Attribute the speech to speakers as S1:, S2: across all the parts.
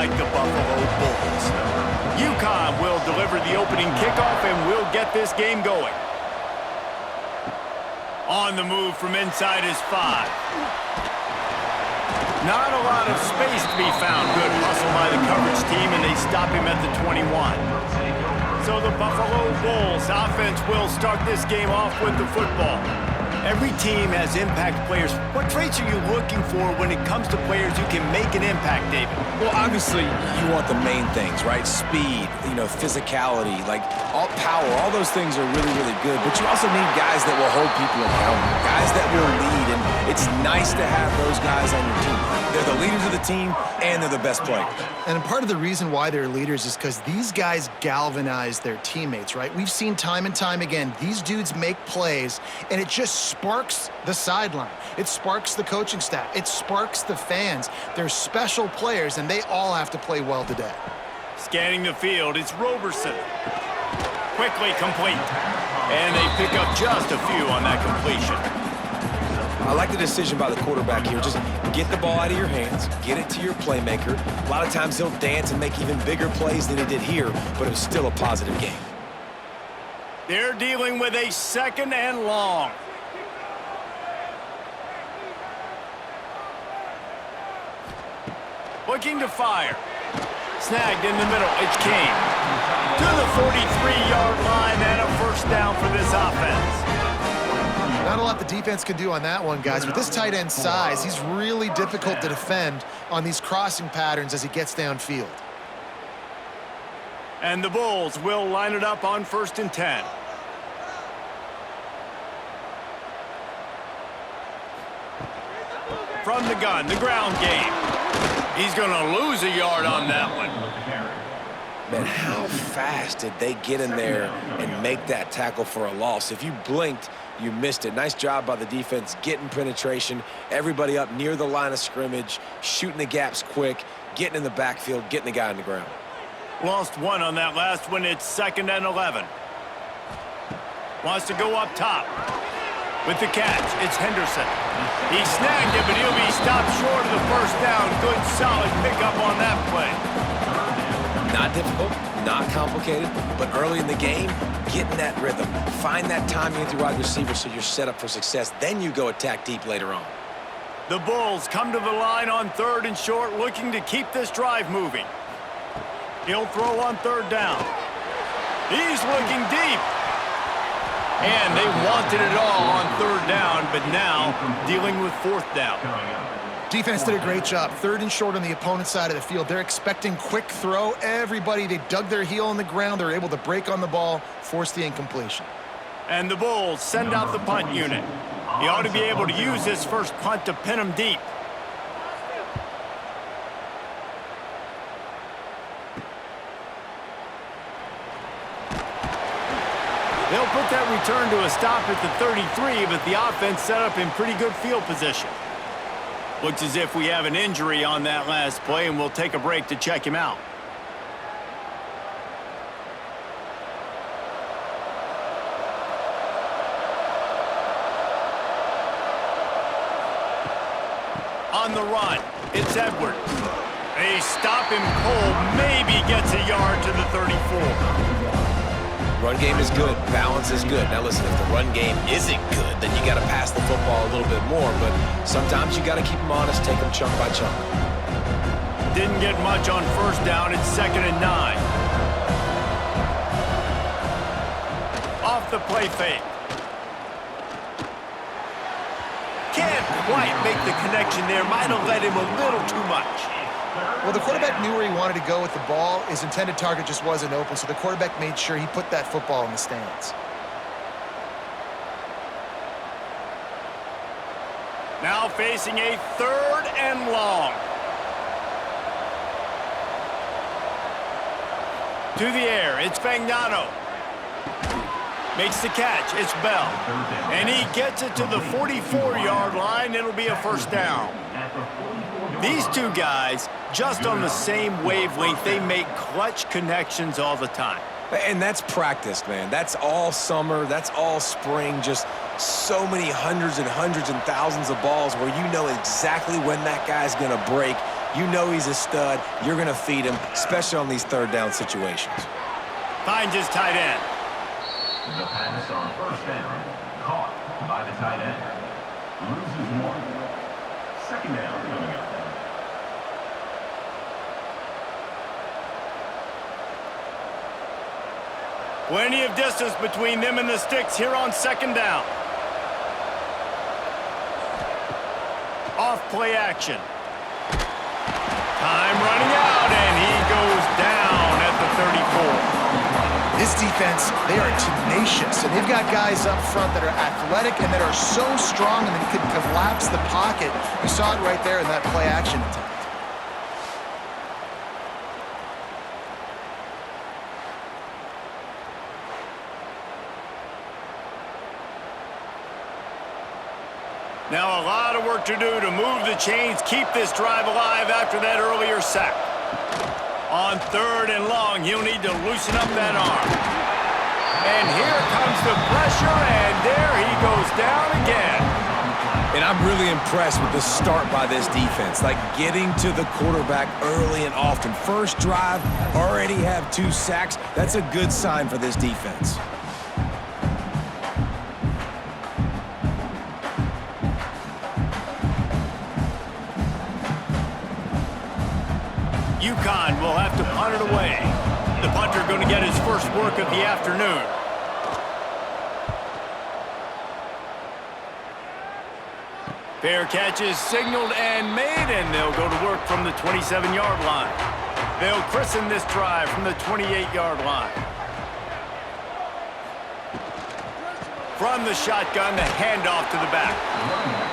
S1: like the Buffalo Bulls. UConn will deliver the opening kickoff and will get this game going. On the move from inside his 5. Not a lot of space to be found. Good hustle by the coverage team, and they stop him at the 21. So the Buffalo Bulls offense will start this game off with the football. Every team has impact players. What traits are you looking for when it comes to players who can make an impact, David?
S2: Well, obviously, you want the main things, right? Speed, physicality, like all power. All those things are really, really good. But you also need guys that will hold people accountable, guys that will lead. And it's nice to have those guys on your team. They're the leaders of the team, and they're the best players.
S3: And part of the reason why they're leaders is because these guys galvanize their teammates, right? We've seen time and time again, these dudes make plays, and it just sparks the sideline. It sparks the coaching staff. It sparks the fans. They're special players, and they all have to play well today.
S1: Scanning the field, it's Roberson. Quickly complete. And they pick up just a few on that completion.
S2: I like the decision by the quarterback here. Just get the ball out of your hands, get it to your playmaker. A lot of times he'll dance and make even bigger plays than he did here, but it was still a positive game.
S1: They're dealing with a 2nd and long. Looking to fire. Snagged in the middle. It's Kane. To the 43-yard line and a first down for this offense.
S3: Not a lot the defense can do on that one, guys. With this tight end size, he's really difficult to defend on these crossing patterns as he gets downfield.
S1: And the Bulls will line it up on 1st and 10. From the gun, the ground game. He's going to lose a yard on that one.
S2: Man, how fast did they get in there and make that tackle for a loss? If you blinked, you missed it. Nice job by the defense getting penetration, everybody up near the line of scrimmage, shooting the gaps quick, getting in the backfield, getting the guy on the ground.
S1: Lost one on that last one. It's 2nd and 11. Wants to go up top. With the catch, it's Henderson. He snagged it, but he'll be stopped short of the first down. Good, solid pickup on that play.
S2: Not difficult, not complicated, but early in the game, get in that rhythm. Find that timing with your wide receiver so you're set up for success. Then you go attack deep later on.
S1: The Bulls come to the line on 3rd and short, looking to keep this drive moving. He'll throw on 3rd down. He's looking deep. And they wanted it all on 3rd down, but now dealing with 4th down.
S3: Defense did a great job. 3rd and short on the opponent's side of the field. They're expecting quick throw. Everybody, they dug their heel in the ground. They're able to break on the ball, force the incompletion.
S1: And the Bulls send out the punt unit. He ought to be able to use his first punt to pin him deep. They'll put that return to a stop at the 33, but the offense set up in pretty good field position. Looks as if we have an injury on that last play, and we'll take a break to check him out. On the run, it's Edwards. They stop him cold, maybe gets a yard to the 34.
S2: Run game is good. Balance is good. Now listen, if the run game isn't good, then you got to pass the football a little bit more. But sometimes you got to keep them honest, take them chunk by chunk.
S1: Didn't get much on 1st down. It's 2nd and 9. Off the play fake. Can't quite make the connection there. Might have led him a little too much.
S3: Well, the quarterback knew where he wanted to go with the ball. His intended target just wasn't open, so the quarterback made sure he put that football in the stands.
S1: Now facing a 3rd and long. To the air, it's Fagnano. Makes the catch, it's Bell. And he gets it to the 44-yard line. It'll be a first down. These two guys, just on the same wavelength, they make clutch connections all the time.
S2: And that's practiced, man. That's all summer. That's all spring. Just so many hundreds and thousands of balls where you know exactly when that guy's going to break. You know he's a stud. You're going to feed him, especially on these third down situations.
S1: Finds his tight end.
S4: The pass on first down, caught by the tight end. Loses one. Second down coming up.
S1: Plenty of distance between them and the sticks here on second down. Off play action. Time running out, and he goes down at the 34.
S3: This defense, they are tenacious, and they've got guys up front that are athletic and that are so strong and that can collapse the pocket. You saw it right there in that play action attempt.
S1: Now a lot of work to do to move the chains, keep this drive alive after that earlier sack. On third and long, he'll need to loosen up that arm. And here comes the pressure, and there he goes down again.
S2: And I'm really impressed with the start by this defense, like getting to the quarterback early and often. First drive, already have 2 sacks. That's a good sign for this defense.
S1: UConn will have to punt it away. The punter going to get his first work of the afternoon. Fair catch is signaled and made, and they'll go to work from the 27-yard line. They'll christen this drive from the 28-yard line. From the shotgun, the handoff to the back.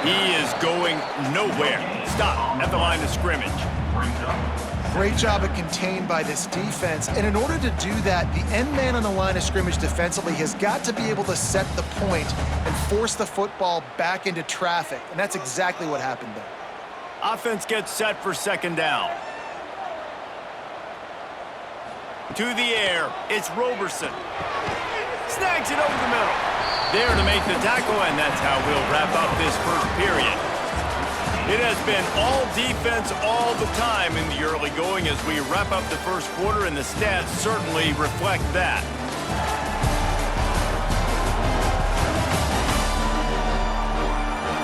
S1: He is going nowhere. Stop at the line of scrimmage.
S3: Great job at contained by this defense. And in order to do that, the end man on the line of scrimmage defensively has got to be able to set the point and force the football back into traffic. And that's exactly what happened there.
S1: Offense gets set for second down. To the air, it's Roberson. Snags it over the middle. There to make the tackle, and that's how we'll wrap up this first period. It has been all defense all the time in the early going as we wrap up the first quarter, and the stats certainly reflect that.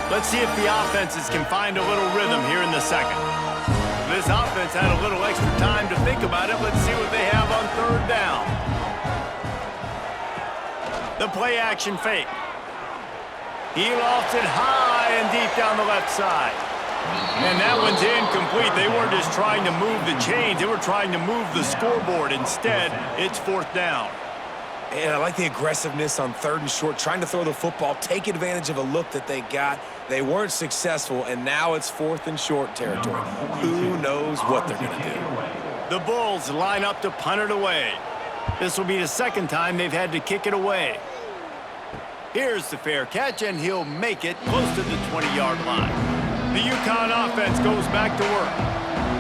S1: Let's see if the offenses can find a little rhythm here in the second. This offense had a little extra time to think about it. Let's see what they have on third down. The play action fake. He lofts it high and deep down the left side. And that one's incomplete. They weren't just trying to move the chains. They were trying to move the scoreboard. Instead, it's fourth down.
S2: And I like the aggressiveness on third and short, trying to throw the football, take advantage of a look that they got. They weren't successful, and now it's fourth and short territory. Who knows what they're going to do?
S1: The Bulls line up to punt it away. This will be the second time they've had to kick it away. Here's the fair catch, and he'll make it close to the 20-yard line. The UConn offense goes back to work.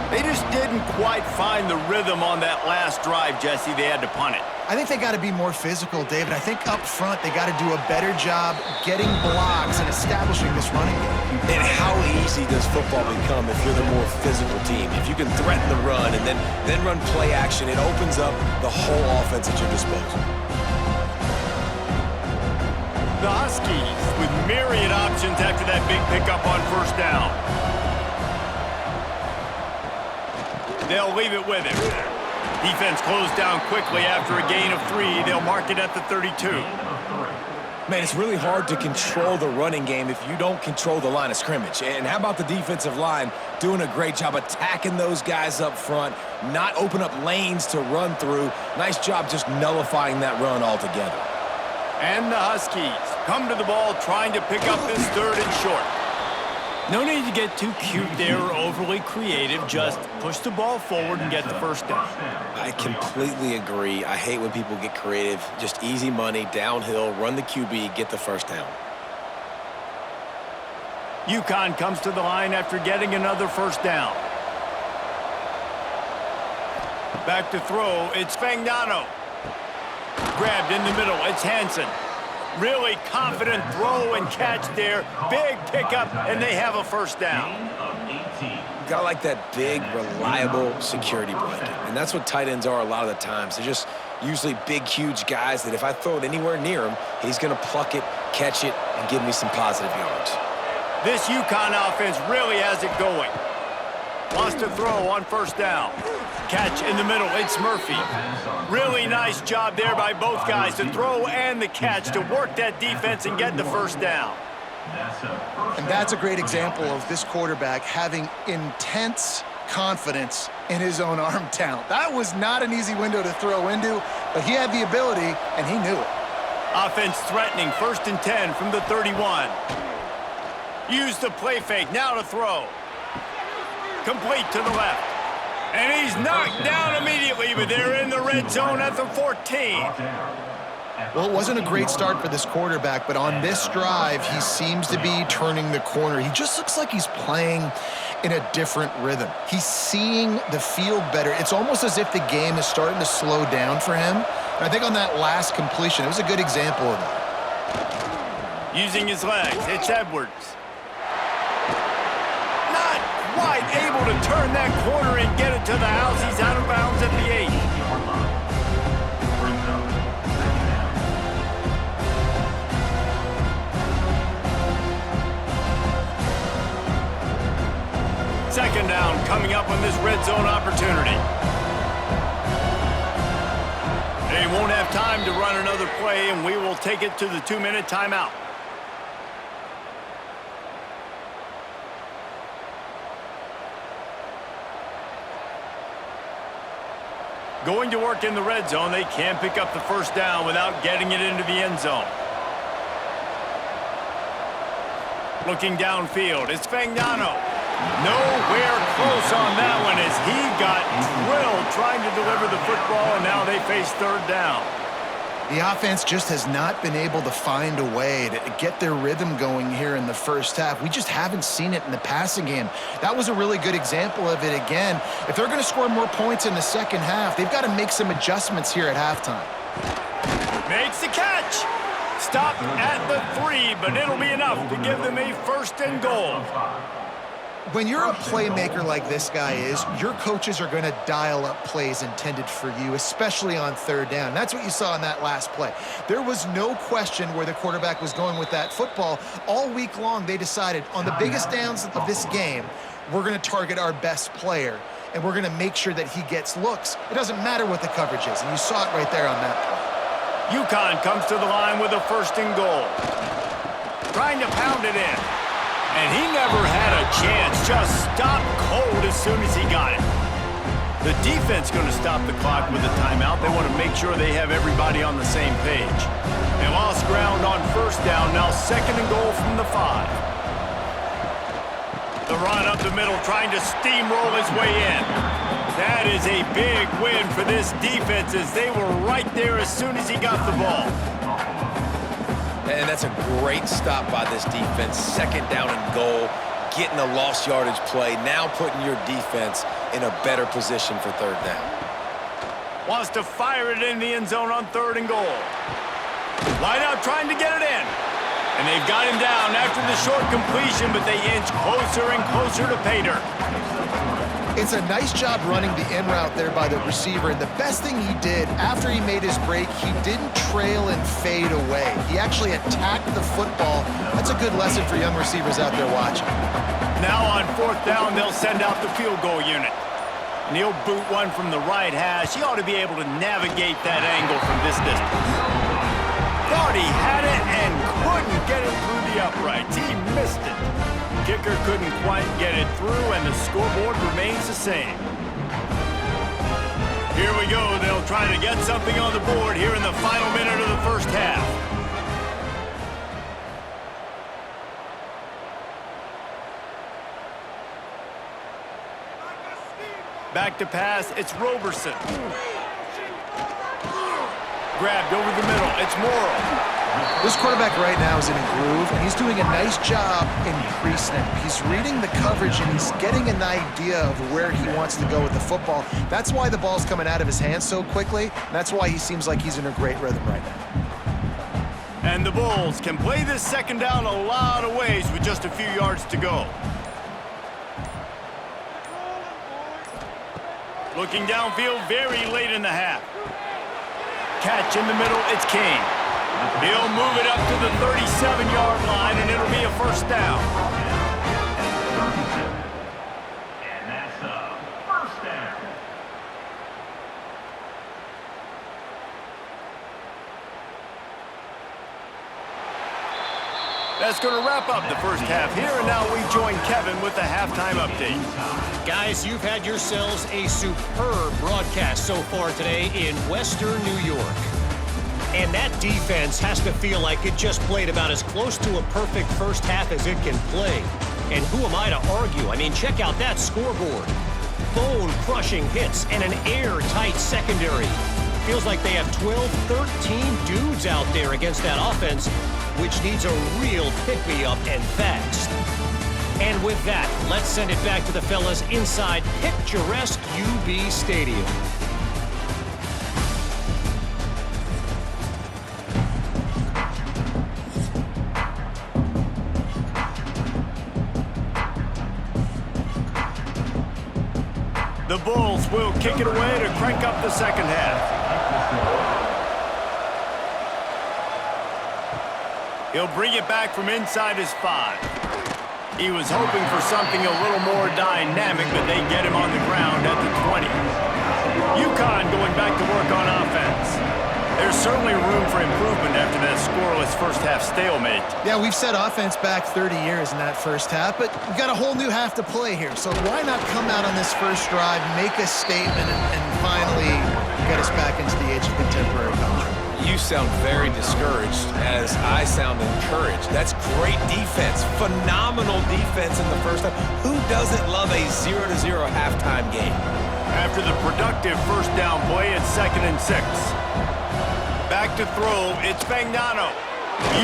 S1: They just didn't quite find the rhythm on that last drive, Jesse. They had to punt it.
S3: I think they got to be more physical, David. I think up front they got to do a better job getting blocks and establishing this running game.
S2: And how easy does football become if you're the more physical team? If you can threaten the run and then run play action, it opens up the whole offense at your disposal.
S1: The Huskies with myriad options after that big pickup on first down. They'll leave it with him. Defense closed down quickly after a gain of 3. They'll mark it at the 32.
S2: Man, it's really hard to control the running game if you don't control the line of scrimmage. And how about the defensive line doing a great job attacking those guys up front, not open up lanes to run through. Nice job just nullifying that run altogether.
S1: And the Huskies come to the ball trying to pick up this third and short. No need to get too cute there or overly creative. Just push the ball forward and get the first down.
S2: I completely agree. I hate when people get creative. Just easy money, downhill, run the QB, get the first down.
S1: UConn comes to the line after getting another first down. Back to throw, it's Fagnano. Grabbed in the middle, it's Hansen. Really confident throw and catch there. Big pickup, and they have a first down.
S2: Got like that big, reliable security blanket. And that's what tight ends are a lot of the times. They're just usually big, huge guys that if I throw it anywhere near him, he's going to pluck it, catch it, and give me some positive yards.
S1: This UConn offense really has it going. Wants to throw on first down. Catch in the middle, it's Murphy. Really nice job there by both guys, the throw and the catch, to work that defense and get the first down.
S3: And that's a great example of this quarterback having intense confidence in his own arm talent. That was not an easy window to throw into, but he had the ability, and he knew it.
S1: Offense threatening, 1st and 10 from the 31. Use the play fake, now to throw. Complete to the left. And he's knocked down immediately, but they're in the red zone at the 14.
S3: Well, it wasn't a great start for this quarterback, but on this drive, he seems to be turning the corner. He just looks like he's playing in a different rhythm. He's seeing the field better. It's almost as if the game is starting to slow down for him. And I think on that last completion, it was a good example of that.
S1: Using his legs, it's Edwards. Not quite able to turn that corner and get it to the house. He's out of bounds at the 8. Second down coming up on this red zone opportunity. They won't have time to run another play, and we will take it to the 2-minute timeout. Going to work in the red zone, they can't pick up the first down without getting it into the end zone. Looking downfield, it's Fagnano. Nowhere close on that one as he got drilled trying to deliver the football, and now they face third down.
S3: The offense just has not been able to find a way to get their rhythm going here in the first half. We just haven't seen it in the passing game. That was a really good example of it again. If they're going to score more points in the second half, they've got to make some adjustments here at halftime.
S1: Makes the catch. Stopped at the 3, but it'll be enough to give them a 1st and goal.
S3: When you're a playmaker like this guy is, your coaches are going to dial up plays intended for you, especially on third down. That's what you saw in that last play. There was no question where the quarterback was going with that football. All week long, they decided on the biggest downs of this game, we're going to target our best player, and we're going to make sure that he gets looks. It doesn't matter what the coverage is, and you saw it right there on that play.
S1: UConn comes to the line with a 1st and goal. Trying to pound it in. And he never had a chance, just stopped cold as soon as he got it. The defense going to stop the clock with a timeout. They want to make sure they have everybody on the same page. They lost ground on first down, now 2nd and goal from the 5. The run up the middle, trying to steamroll his way in. That is a big win for this defense as they were right there as soon as he got the ball.
S2: And that's a great stop by this defense. 2nd down and goal, getting a lost yardage play, now putting your defense in a better position for third down.
S1: Wants to fire it in the end zone on 3rd and goal. Wide out trying to get it in. And they've got him down after the short completion, but they inch closer and closer to pay dirt.
S3: It's a nice job running the in route there by the receiver, and the best thing he did after he made his break, he didn't trail and fade away. He actually attacked the football. That's a good lesson for young receivers out there watching.
S1: Now on 4th down, they'll send out the field goal unit. And he'll boot one from the right hash. He ought to be able to navigate that angle from this distance. Thought he had it and couldn't get it through the uprights. He missed it. Kicker couldn't quite get it through, and the scoreboard remains the same. Here we go. They'll try to get something on the board here in the final minute of the first half. Back to pass, it's Roberson. Grabbed over the middle, it's Morrow.
S3: This quarterback right now is in a groove, and he's doing a nice job in pre-snap. He's reading the coverage, and he's getting an idea of where he wants to go with the football. That's why the ball's coming out of his hands so quickly, and that's why he seems like he's in a great rhythm right now.
S1: And the Bulls can play this 2nd down a lot of ways with just a few yards to go. Looking downfield very late in the half. Catch in the middle, it's King. He'll move it up to the 37-yard line, and it'll be a first down.
S4: And that's a first down.
S1: That's going to wrap up the first half here, and now we join Kevin with the halftime update.
S5: Guys, you've had yourselves a superb broadcast so far today in Western New York. And that defense has to feel like it just played about as close to a perfect first half as it can play. And who am I to argue? I mean, check out that scoreboard. Bone-crushing hits and an airtight secondary. Feels like they have 12, 13 dudes out there against that offense, which needs a real pick-me-up and fast. And with that, let's send it back to the fellas inside picturesque UB Stadium.
S1: The Bulls will kick it away to crank up the second half. He'll bring it back from inside his 5. He was hoping for something a little more dynamic, but they get him on the ground at the 20. UConn going back to work on offense. There's certainly room for improvement after that scoreless first half stalemate.
S3: Yeah, we've set offense back 30 years in that first half, but we've got a whole new half to play here. So why not come out on this first drive, make a statement, and finally get us back into the age of contemporary country?
S2: You sound very discouraged as I sound encouraged. That's great defense. Phenomenal defense in the first half. Who doesn't love a 0-0 halftime game?
S1: After the productive first down play, it's 2nd and 6. Back to throw, it's Fagnano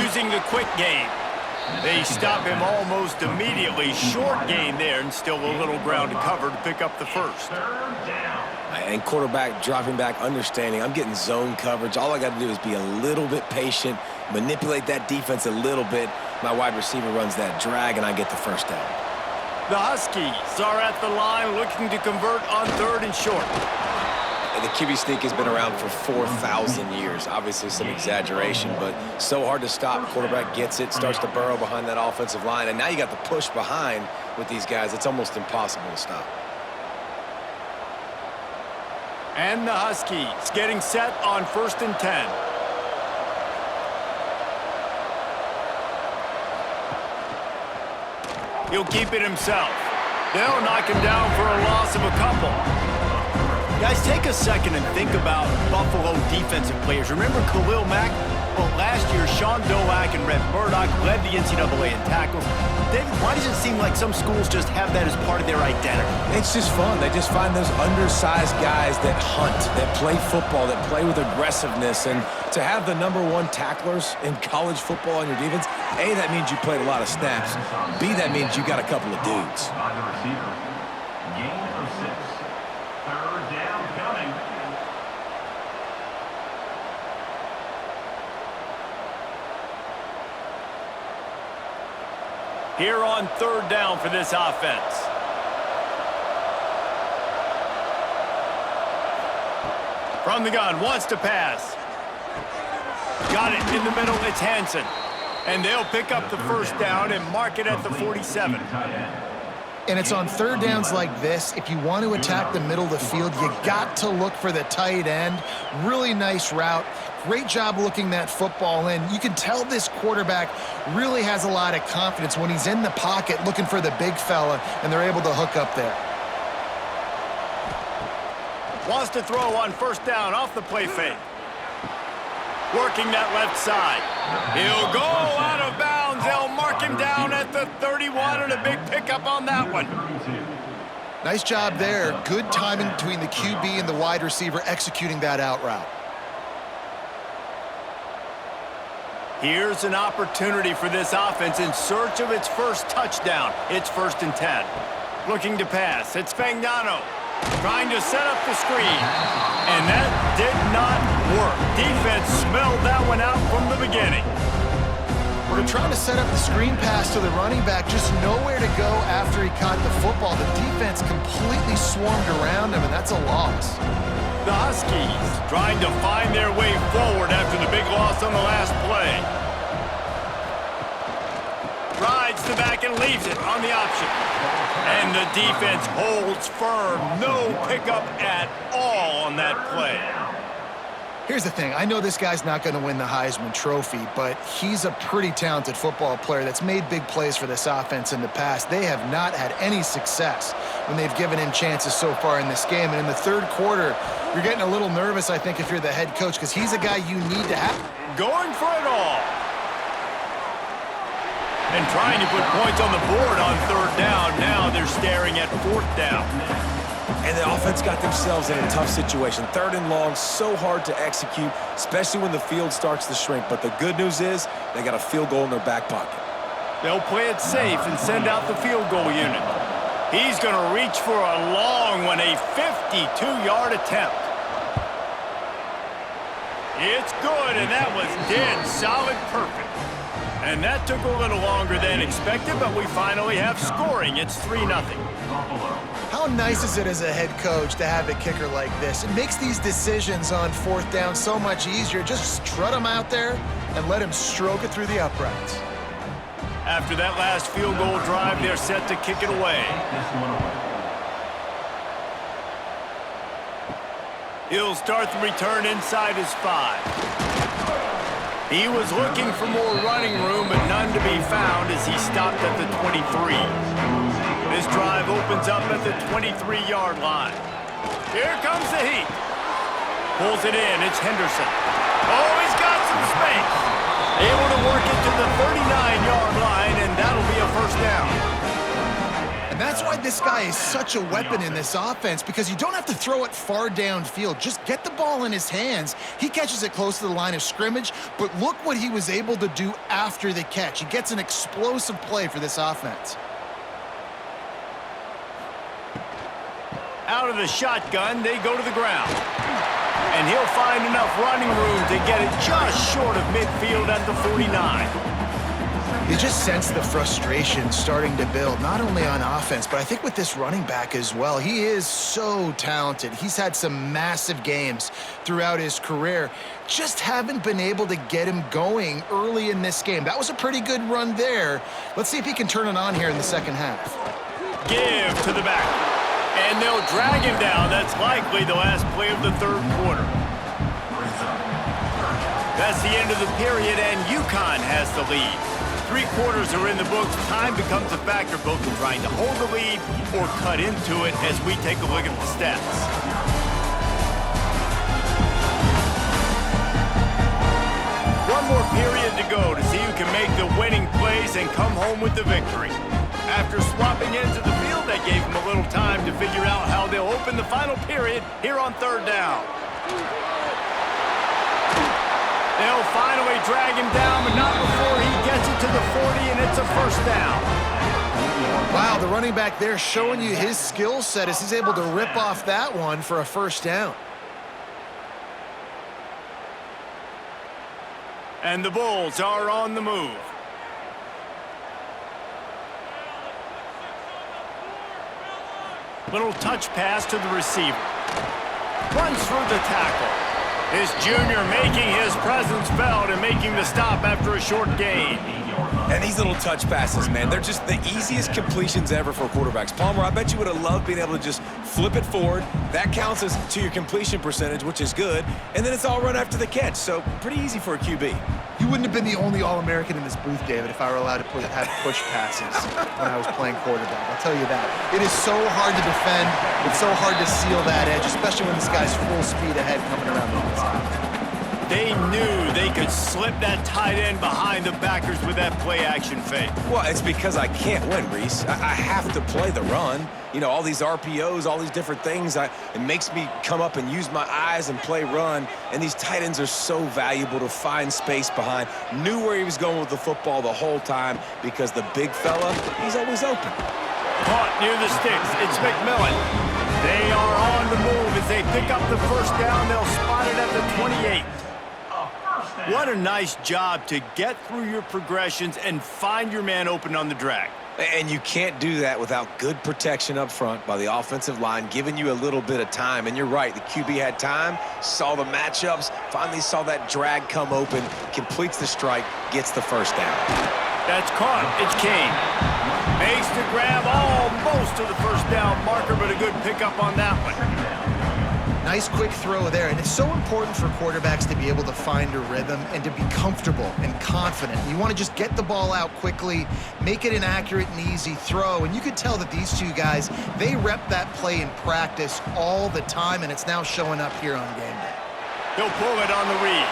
S1: using the quick game. They stop him almost immediately. Short gain there, and still a little ground to cover to pick up the first.
S2: And quarterback dropping back, understanding I'm getting zone coverage. All I got to do is be a little bit patient, manipulate that defense a little bit. My wide receiver runs that drag, and I get the first down.
S1: The Huskies are at the line looking to convert on 3rd and short.
S2: The QB sneak has been around for 4,000 years. Obviously some exaggeration, but so hard to stop. Quarterback gets it, starts to burrow behind that offensive line, and now you got the push behind with these guys. It's almost impossible to stop.
S1: And the Huskies getting set on 1st and 10. He'll keep it himself. They'll knock him down for a loss of a couple. Guys, take a second and think about Buffalo defensive players. Remember Khalil Mack? Well, last year, Sean Doak and Rhett Murdoch led the NCAA in tackles. David, why does it seem like some schools just have that as part of their identity?
S2: It's just fun. They just find those undersized guys that hunt, that play football, that play with aggressiveness. And to have the #1 tacklers in college football on your defense, A, that means you played a lot of snaps. B, that means you got a couple of dudes.
S4: By the receiver. Gain of 6. 3rd down coming.
S1: Here on 3rd down for this offense. From the gun, wants to pass. Got it in the middle, it's Hansen. And they'll pick up the first down and mark it at the 47.
S3: And it's on 3rd downs like this. If you want to attack the middle of the field, you got to look for the tight end. Really nice route. Great job looking that football in. You can tell this quarterback really has a lot of confidence when he's in the pocket looking for the big fella, and they're able to hook up there.
S1: Wants to throw on 1st down off the play fake. Working that left side. He'll go out of bounds. They'll mark him down at the 31, and a big pickup on that one.
S3: Nice job there. Good timing between the QB and the wide receiver executing that out route.
S1: Here's an opportunity for this offense in search of its first touchdown. It's 1st and 10. Looking to pass. It's Fagnano trying to set up the screen. And that did not work. Defense smelled that one out from the beginning.
S3: Well, they're trying to set up the screen pass to the running back, just nowhere to go after he caught the football. The defense completely swarmed around him, and that's a loss.
S1: The Huskies trying to find their way forward after the big loss on the last play. Rides the back and leaves it on the option. And the defense holds firm. No pickup at all on that play.
S3: Here's the thing. I know this guy's not going to win the Heisman Trophy, but he's a pretty talented football player that's made big plays for this offense in the past. They have not had any success when they've given him chances so far in this game. And in the third quarter, you're getting a little nervous, I think, if you're the head coach, because he's a guy you need to have.
S1: Going for it all. And trying to put points on the board on third down. Now they're staring at fourth down.
S2: And the offense got themselves in a tough situation. Third and long, so hard to execute, especially when the field starts to shrink. But the good news is they got a field goal in their back pocket.
S1: They'll play it safe and send out the field goal unit. He's going to reach for a long one, a 52-yard attempt. It's good, and that was dead solid perfect. And that took a little longer than expected, but we finally have scoring. It's 3-0.
S3: How nice is it as a head coach to have a kicker like this? It makes these decisions on fourth down so much easier. Just strut him out there and let him stroke it through the uprights.
S1: After that last field goal drive, they're set to kick it away. He'll start the return inside his 5. He was looking for more running room, but none to be found as he stopped at the 23. This drive opens up at the 23-yard line. Here comes the heat. Pulls it in. It's Henderson. Oh, he's got some space. Able to work it to the 39-yard line, and that'll be a first down.
S3: And that's why this guy is such a weapon in this offense, because you don't have to throw it far downfield. Just get the ball in his hands. He catches it close to the line of scrimmage, but look what he was able to do after the catch. He gets an explosive play for this offense.
S1: Out of the shotgun, they go to the ground. And he'll find enough running room to get it just short of midfield at the 49.
S3: You just sense the frustration starting to build, not only on offense, but I think with this running back as well. He is so talented. He's had some massive games throughout his career. Just haven't been able to get him going early in this game. That was a pretty good run there. Let's see if he can turn it on here in the second half.
S1: Give to the back. And they'll drag him down. That's likely the last play of the third quarter. That's the end of the period, and UConn has the lead. 3 quarters are in the books. Time becomes a factor both in trying to hold the lead or cut into it as we take a look at the stats. One more period to go to see who can make the winning plays and come home with the victory. After swapping into the field, that gave them a little time to figure out how they'll open the final period here on third down. They'll finally drag him down, but not before he gets it to the 40, and it's a first down.
S3: Wow, the running back there showing you his skill set as he's able to rip off that one for a first down.
S1: And the Bulls are on the move. Little touch pass to the receiver. Runs through the tackle. This junior making his presence felt and making the stop after a short gain.
S2: And these little touch passes, man, they're just the easiest completions ever for quarterbacks. Palmer, I bet you would have loved being able to just flip it forward. That counts as to your completion percentage, which is good. And then it's all run after the catch, so pretty easy for a QB.
S3: You wouldn't have been the only All-American in this booth, David, if I were allowed to have push passes when I was playing quarterback. I'll tell you that. It is so hard to defend. It's so hard to seal that edge, especially when this guy's full speed ahead coming around the inside.
S1: They knew they could slip that tight end behind the backers with that play-action fake.
S2: Well, it's because I can't win, Reese. I have to play the run. You know, all these RPOs, all these different things, it makes me come up and use my eyes and play run. And these tight ends are so valuable to find space behind. Knew where he was going with the football the whole time because the big fella, he's always open.
S1: Caught near the sticks. It's McMillan. They are on the move as they pick up the first down. They'll spot it at the 28. What a nice job to get through your progressions and find your man open on the drag.
S2: And you can't do that without good protection up front by the offensive line, giving you a little bit of time. And you're right, the QB had time, saw the matchups, finally saw that drag come open, completes the strike, gets the first down.
S1: That's caught. It's Kane. Makes the grab almost to the first down marker, but a good pickup on that one.
S3: Nice quick throw there, and it's so important for quarterbacks to be able to find a rhythm and to be comfortable and confident. You want to just get the ball out quickly, make it an accurate and easy throw, and you could tell that these two guys, they rep that play in practice all the time, and it's now showing up here on game day.
S1: He'll pull it on the read.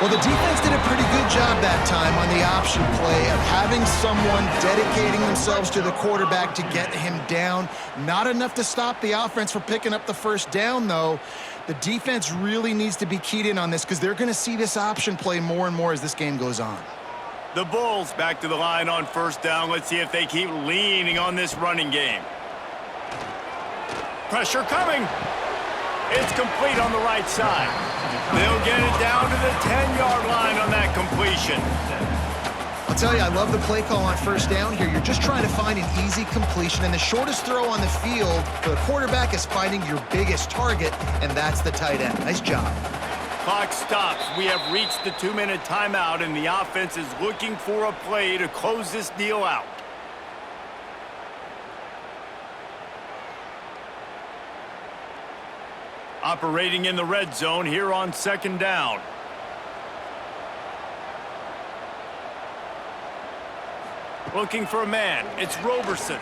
S3: Well, the defense did a pretty good job that time on the option play of having someone dedicating themselves to the quarterback to get him down. Not enough to stop the offense from picking up the first down, though. The defense really needs to be keyed in on this because they're going to see this option play more and more as this game goes on.
S1: The Bulls back to the line on first down. Let's see if they keep leaning on this running game. Pressure coming. It's complete on the right side. They'll get it down to the 10-yard line on that completion.
S3: I'll tell you, I love the play call on first down here. You're just trying to find an easy completion, and the shortest throw on the field for the quarterback is finding your biggest target, and that's the tight end. Nice job.
S1: Clock stops. We have reached the 2-minute timeout, and the offense is looking for a play to close this deal out. Operating in the red zone here on second down. Looking for a man. It's Roberson.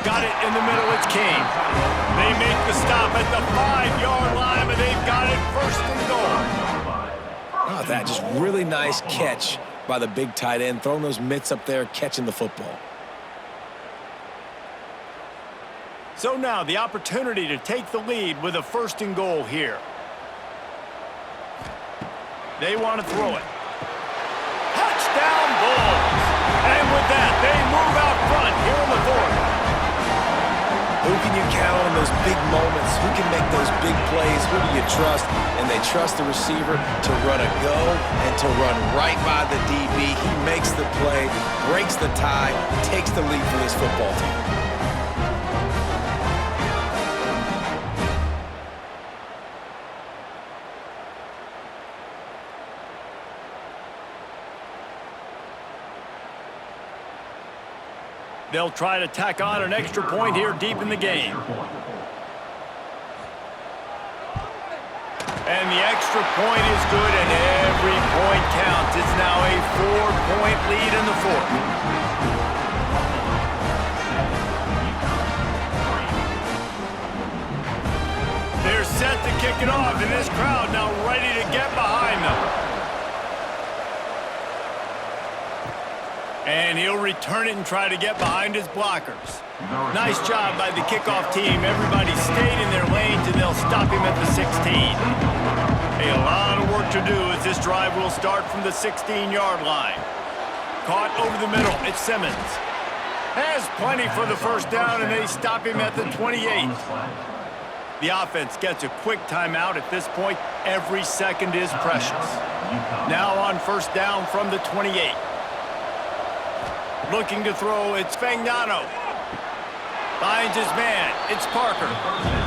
S1: Got it in the middle. It's Kane. They make the stop at the 5-yard line, but they've got it first and goal.
S2: Oh, that just really nice catch by the big tight end, throwing those mitts up there, catching the football.
S1: So now the opportunity to take the lead with a first and goal here. They want to throw it. Touchdown Bulls! And with that, they move out front here in the fourth.
S2: Who can you count on those big moments? Who can make those big plays? Who do you trust? And they trust the receiver to run a go and to run right by the DB. He makes the play, breaks the tie, takes the lead for this football team.
S1: They'll try to tack on an extra point here deep in the game. And the extra point is good, and every point counts. It's now a 4-point lead in the fourth. They're set to kick it off, and this crowd now ready to get behind them. And he'll return it and try to get behind his blockers. Nice job by the kickoff team. Everybody stayed in their lanes, and they'll stop him at the 16. A lot of work to do as this drive will start from the 16-yard line. Caught over the middle. It's Simmons. Has plenty for the first down, and they stop him at the 28. The offense gets a quick timeout at this point. Every second is precious. Now on first down from the 28. Looking to throw, it's Fagnano. Finds his man, it's Parker.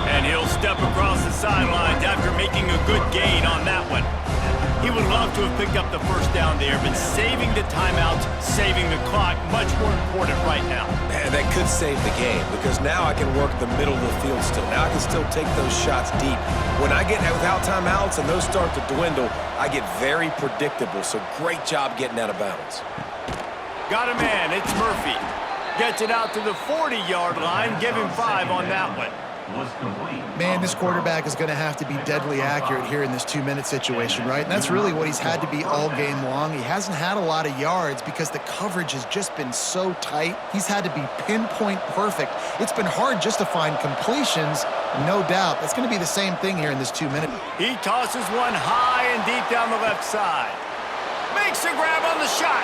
S1: And he'll step across the sidelines after making a good gain on that one. He would love to have picked up the first down there, but saving the timeouts, saving the clock, much more important right now.
S2: Man, that could save the game because now I can work the middle of the field still. Now I can still take those shots deep. When I get without timeouts and those start to dwindle, I get very predictable. So great job getting out of bounds.
S1: Got a man, it's Murphy. Gets it out to the 40-yard line. Give him 5 on that one.
S3: Man, this quarterback is going to have to be deadly accurate here in this 2-minute situation, right? And that's really what he's had to be all game long. He hasn't had a lot of yards because the coverage has just been so tight. He's had to be pinpoint perfect. It's been hard just to find completions, no doubt. That's going to be the same thing here in this 2-minute.
S1: He tosses one high and deep down the left side. Makes a grab on the shot.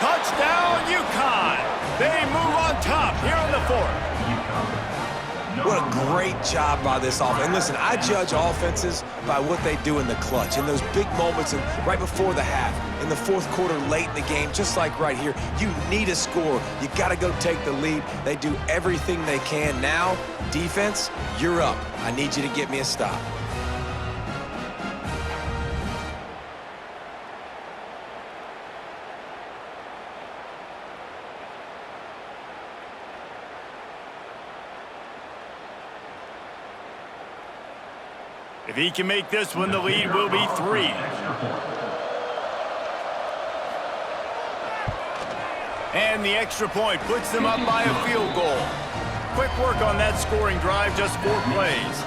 S1: Touchdown, UConn. They move on top here on the fourth.
S2: What a great job by this offense. And listen, I judge offenses by what they do in the clutch, in those big moments and right before the half, in the fourth quarter, late in the game, just like right here. You need a score. You got to go take the lead. They do everything they can. Now, defense, you're up. I need you to get me a stop.
S1: If he can make this one, the lead will be 3. And the extra point puts them up by a field goal. Quick work on that scoring drive, just 4 plays.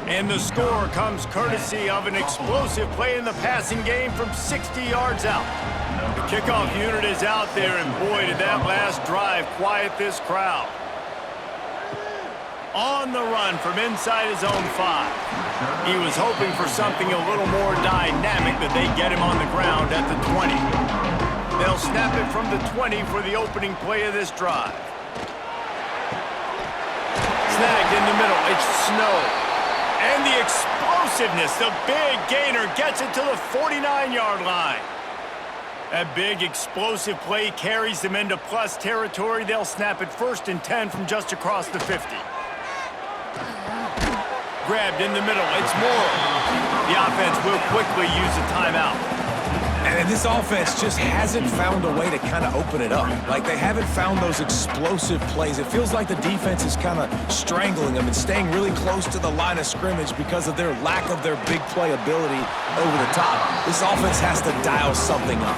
S1: And the score comes courtesy of an explosive play in the passing game from 60 yards out. The kickoff unit is out there, and boy, did that last drive quiet this crowd. On the run from inside his own 5. He was hoping for something a little more dynamic, but they get him on the ground at the 20. They'll snap it from the 20 for the opening play of this drive. Snagged in the middle, it's Snow. And the explosiveness, the big gainer gets it to the 49-yard line. That big explosive play carries them into plus territory. They'll snap it 1st and 10 from just across the 50. Grabbed in the middle, it's Moore. The offense will quickly use a timeout.
S2: And this offense just hasn't found a way to kind of open it up. Like, they haven't found those explosive plays. It feels like the defense is kind of strangling them and staying really close to the line of scrimmage because of their lack of their big play ability over the top. This offense has to dial something up.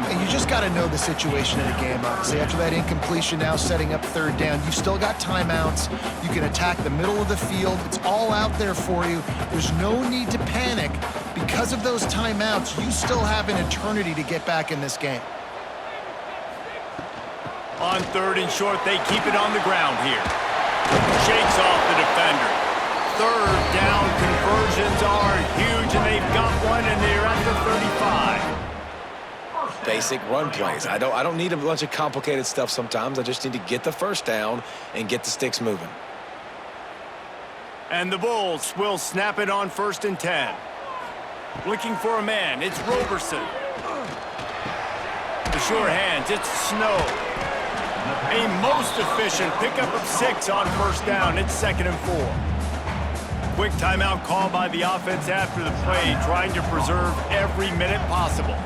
S3: And you just got to know the situation in the game, obviously. After that incompletion, now setting up 3rd down, you've still got timeouts. You can attack the middle of the field. It's all out there for you. There's no need to panic. Because of those timeouts, you still have an eternity to get back in this game.
S1: On 3rd and short, they keep it on the ground here. Shakes off the defender. 3rd down conversions are huge, and they've got one, and they're at the 35.
S2: Basic run plays. I don't need a bunch of complicated stuff sometimes. I just need to get the 1st down and get the sticks moving.
S1: And the Bulls will snap it on 1st and 10. Looking for a man, it's Roberson. The sure hands, it's Snow. A most efficient pickup of 6 on 1st down. It's 2nd and 4. Quick timeout call by the offense after the play, trying to preserve every minute possible.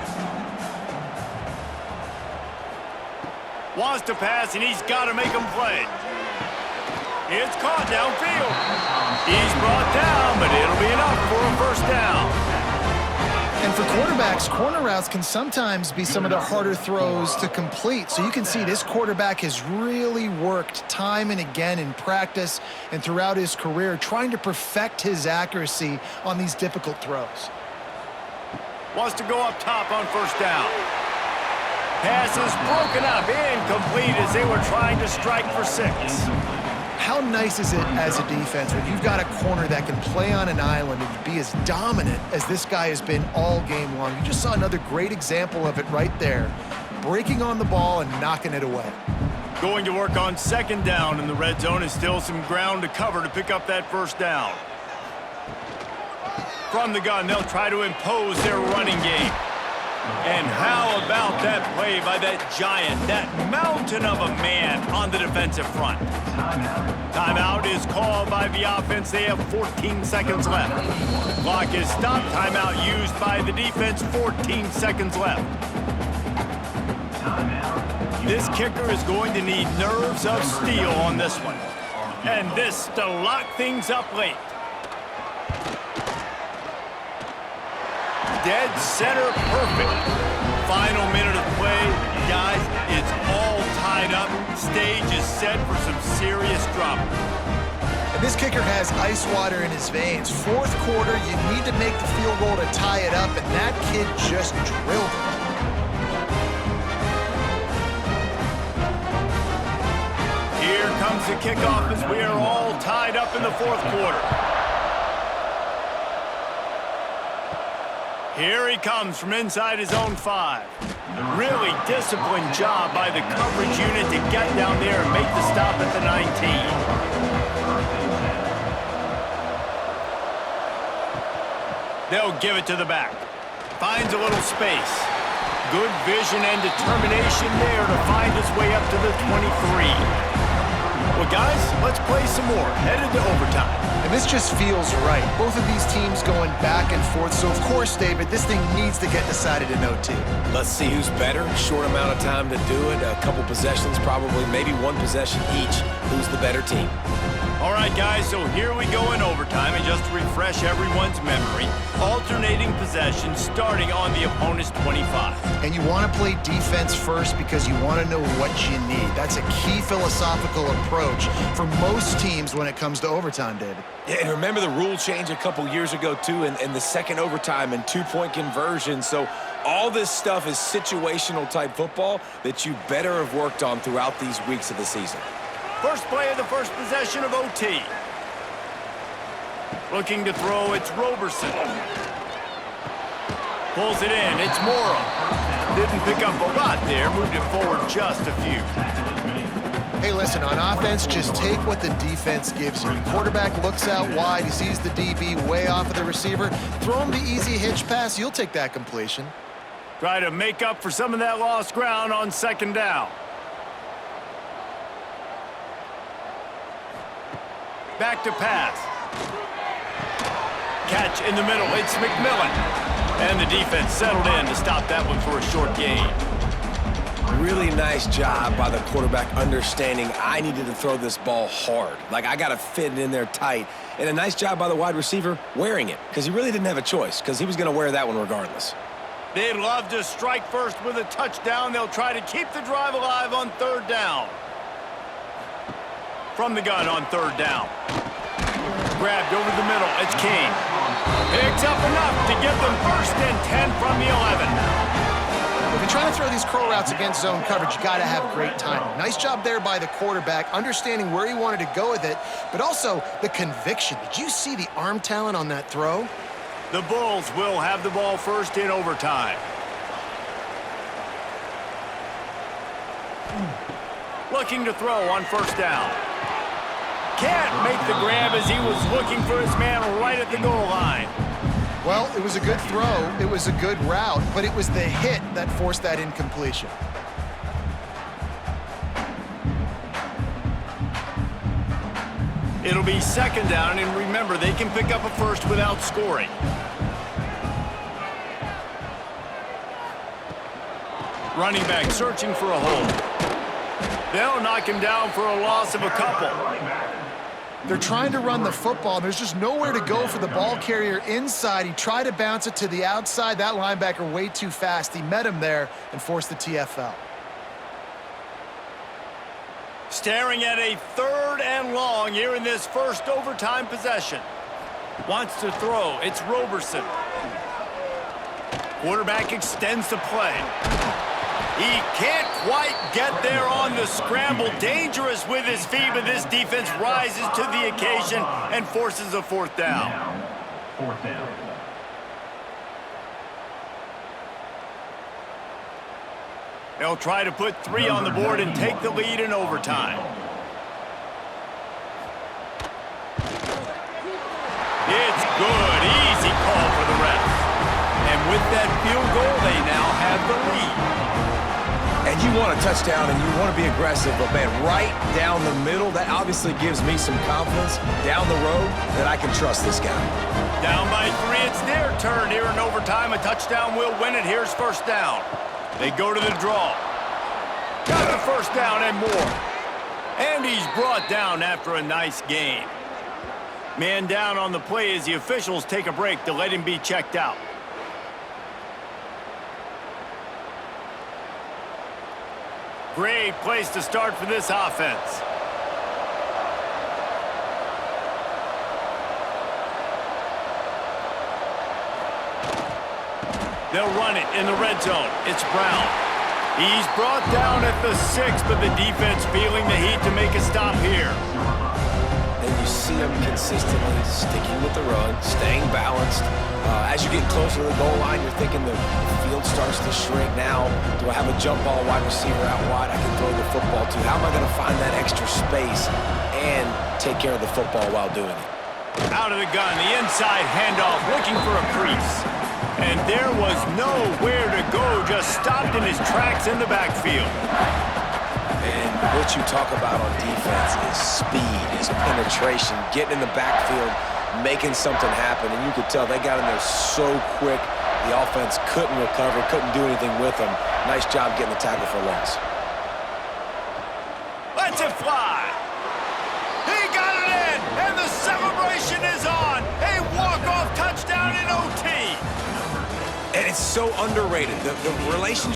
S1: Wants to pass, and he's got to make him play. It's caught downfield. He's brought down, but it'll be enough for a 1st down.
S3: And for quarterbacks, corner routes can sometimes be some of the harder throws to complete. So you can see this quarterback has really worked time and again in practice and throughout his career, trying to perfect his accuracy on these difficult throws.
S1: Wants to go up top on 1st down. Pass is broken up, incomplete as they were trying to strike for 6.
S3: How nice is it as a defense when you've got a corner that can play on an island and be as dominant as this guy has been all game long? You just saw another great example of it right there, breaking on the ball and knocking it away.
S1: Going to work on 2nd down in the red zone is still some ground to cover to pick up that 1st down. From the gun, they'll try to impose their running game. And how about that play by that giant, that mountain of a man on the defensive front? Timeout is called by the offense. They have 14 seconds left. Clock is stopped. Timeout used by the defense. 14 seconds left. This kicker is going to need nerves of steel on this one. And this to lock things up late. Dead center, perfect. Final minute of play. Guys, it's all tied up. Stage is set for some serious drama.
S3: And this kicker has ice water in his veins. 4th quarter, you need to make the field goal to tie it up, and that kid just drilled it.
S1: Here comes the kickoff as we are all tied up in the 4th quarter. Here he comes from inside his own 5. Really disciplined job by the coverage unit to get down there and make the stop at the 19. They'll give it to the back. Finds a little space. Good vision and determination there to find his way up to the 23. Well, guys, let's play some more. Headed to overtime.
S3: And this just feels right. Both of these teams going back and forth. So, of course, David, this thing needs to get decided in OT.
S2: Let's see who's better. Short amount of time to do it. A couple possessions, probably maybe one possession each. Who's the better team?
S1: All right, guys, so here we go in overtime. And just to refresh everyone's memory, alternating possessions starting on the opponent's 25.
S3: And you want to play defense first because you want to know what you need. That's a key philosophical approach for most teams when it comes to overtime, David.
S2: Yeah, and remember the rule change a couple years ago, too, in the second overtime and two-point conversion. So all this stuff is situational-type football that you better have worked on throughout these weeks of the season.
S1: First play of the first possession of OT. Looking to throw, it's Roberson. Pulls it in, it's Morrow. Didn't pick up a lot there, moved it forward just a few.
S3: Hey, listen, on offense, just take what the defense gives you. Quarterback looks out wide, he sees the DB way off of the receiver. Throw him the easy hitch pass, you'll take that completion.
S1: Try to make up for some of that lost ground on second down. Back to pass. Catch in the middle, it's McMillan. And the defense settled in to stop that one for a short gain.
S2: Really nice job by the quarterback understanding I needed to throw this ball hard. Like, I got to fit it in there tight. And a nice job by the wide receiver wearing it, because he really didn't have a choice, because he was going to wear that one regardless.
S1: They'd love to strike first with a touchdown. They'll try to keep the drive alive on third down. From the gun on third down. Grabbed over the middle, it's King. Picks up enough to get them first and 10 from the 11.
S3: If you're trying to throw these curl routes against zone coverage, you got to have great timing. Nice job there by the quarterback, understanding where he wanted to go with it, but also the conviction. Did you see the arm talent on that throw?
S1: The Bulls will have the ball first in overtime. Looking to throw on first down. Can't make the grab as he was looking for his man right at the goal line.
S3: Well, it was a good throw, it was a good route, but it was the hit that forced that incompletion.
S1: It'll be second down, and remember, they can pick up a first without scoring. Running back searching for a hole. They'll knock him down for a loss of a couple.
S3: They're trying to run the football. There's just nowhere to go for the ball carrier inside. He tried to bounce it to the outside. That linebacker way too fast. He met him there and forced the TFL.
S1: Staring at a third and long here in this first overtime possession. Wants to throw. It's Roberson. Quarterback extends the play. He can't quite get there on the scramble. Dangerous with his feet, but this defense rises to the occasion and forces a fourth down.
S4: Fourth down.
S1: They'll try to put 3 on the board and take the lead in overtime. It's good. Easy call for the ref. And with that field goal, they now have the lead.
S2: And you want a touchdown and you want to be aggressive, but man, right down the middle, that obviously gives me some confidence down the road that I can trust this guy.
S1: Down by 3, it's their turn here in overtime. A touchdown will win it. Here's first down. They go to the draw. Got the first down and more. And he's brought down after a nice gain. Man down on the play as the officials take a break to let him be checked out. Great place to start for this offense. They'll run it in the red zone. It's Brown. He's brought down at the 6, but the defense feeling the heat to make a stop here.
S2: And you see him consistently sticking with the run, staying balanced. As you get closer to the goal line, you're thinking the field starts to shrink now. Do I have a jump ball wide receiver out wide I can throw the football to? How am I going to find that extra space and take care of the football while doing it?
S1: Out of the gun, the inside handoff, looking for a crease. And there was nowhere to go, just stopped in his tracks in the backfield.
S2: And what you talk about on defense is speed, is penetration, getting in the backfield, making something happen. And you could tell they got in there so quick, the offense couldn't recover, couldn't do anything with them. Nice job getting the tackle for loss.
S1: Let's it fly. He got it in, and the celebration is on. A walk-off touchdown in OT.
S2: And it's so underrated. The relationship